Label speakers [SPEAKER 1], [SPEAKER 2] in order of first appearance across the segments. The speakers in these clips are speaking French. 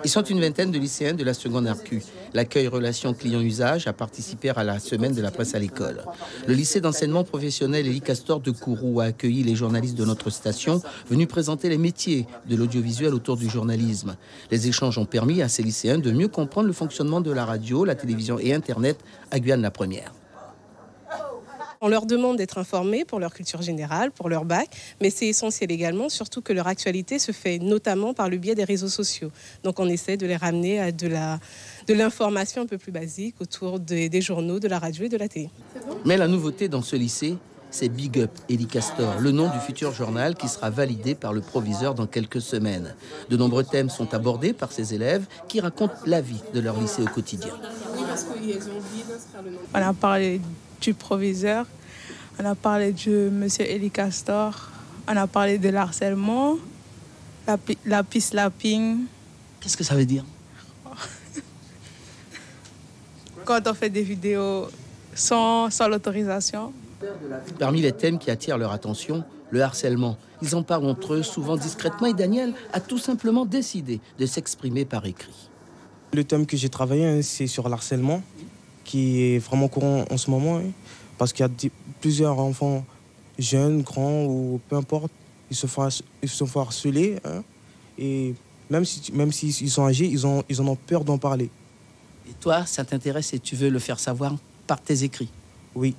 [SPEAKER 1] Ils sont une vingtaine de lycéens de la seconde RQ. L'accueil relation client-usage a participé à la semaine de la presse à l'école. Le lycée d'enseignement professionnel Élie Castor de Kourou a accueilli les journalistes de notre station venus présenter les métiers de l'audiovisuel autour du journalisme. Les échanges ont permis à ces lycéens de mieux comprendre le fonctionnement de la radio, la télévision et Internet à Guyane la Première.
[SPEAKER 2] On leur demande d'être informés pour leur culture générale, pour leur bac, mais c'est essentiel également, surtout que leur actualité se fait notamment par le biais des réseaux sociaux. Donc on essaie de les ramener à de l'information un peu plus basique autour des journaux, de la radio et de la télé.
[SPEAKER 1] Mais la nouveauté dans ce lycée, c'est Big Up Élie Castor, le nom du futur journal qui sera validé par le proviseur dans quelques semaines. De nombreux thèmes sont abordés par ces élèves qui racontent la vie de leur lycée au quotidien.
[SPEAKER 3] On a parlé du proviseur, on a parlé de monsieur Élie Castor, on a parlé de l'harcèlement, la peace-lapping.
[SPEAKER 1] Qu'est-ce que ça veut dire?
[SPEAKER 3] Quand on fait des vidéos sans l'autorisation.
[SPEAKER 1] Parmi les thèmes qui attirent leur attention, le harcèlement. Ils en parlent entre eux, souvent discrètement, et Daniel a tout simplement décidé de s'exprimer par écrit.
[SPEAKER 4] Le thème que j'ai travaillé, c'est sur l'harcèlement, qui est vraiment courant en ce moment, parce qu'il y a plusieurs enfants, jeunes, grands, ou peu importe, ils se font harceler, et même s'ils sont âgés, ils en ont peur d'en parler.
[SPEAKER 1] Et toi, ça t'intéresse et tu veux le faire savoir par tes écrits?
[SPEAKER 4] Oui.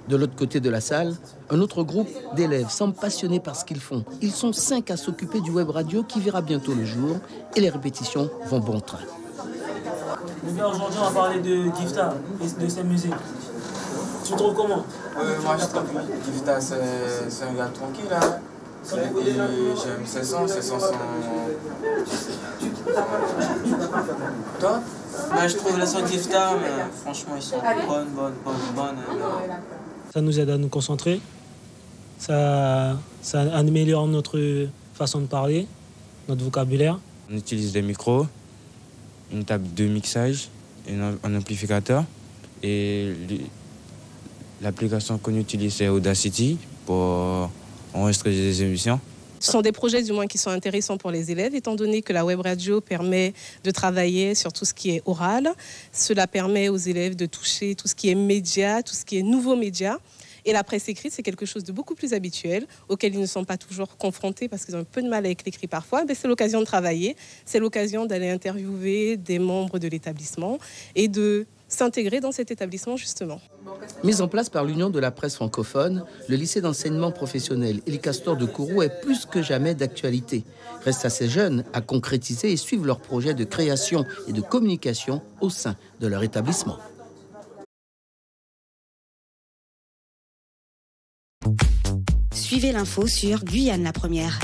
[SPEAKER 1] De l'autre côté de la salle, un autre groupe d'élèves semble passionnés par ce qu'ils font. Ils sont 5 à s'occuper du web radio qui verra bientôt le jour et les répétitions vont bon train.
[SPEAKER 5] Aujourd'hui, on va parler de Gifta et de ses musiques. Tu trouves comment?
[SPEAKER 6] Moi, je trouve que Gifta, c'est un gars tranquille. Hein. Et j'aime ses sons sont... Toi?
[SPEAKER 5] Je trouve les sons de Gifta, mais franchement, ils sont bonnes.
[SPEAKER 7] Ça nous aide à nous concentrer. Ça améliore notre façon de parler, notre vocabulaire.
[SPEAKER 8] On utilise des micros, une table de mixage, un amplificateur. Et l'application qu'on utilise, c'est Audacity pour enregistrer des émissions.
[SPEAKER 2] Ce sont des projets du moins qui sont intéressants pour les élèves, étant donné que la web radio permet de travailler sur tout ce qui est oral. Cela permet aux élèves de toucher tout ce qui est média, tout ce qui est nouveaux médias. Et la presse écrite, c'est quelque chose de beaucoup plus habituel, auquel ils ne sont pas toujours confrontés parce qu'ils ont un peu de mal avec l'écrit parfois. Mais c'est l'occasion de travailler, c'est l'occasion d'aller interviewer des membres de l'établissement et de s'intégrer dans cet établissement justement.
[SPEAKER 1] Mis en place par l'Union de la presse francophone, le lycée d'enseignement professionnel Élie Castor de Kourou est plus que jamais d'actualité. Reste à ces jeunes à concrétiser et suivre leurs projets de création et de communication au sein de leur établissement.
[SPEAKER 9] Suivez l'info sur Guyane la Première.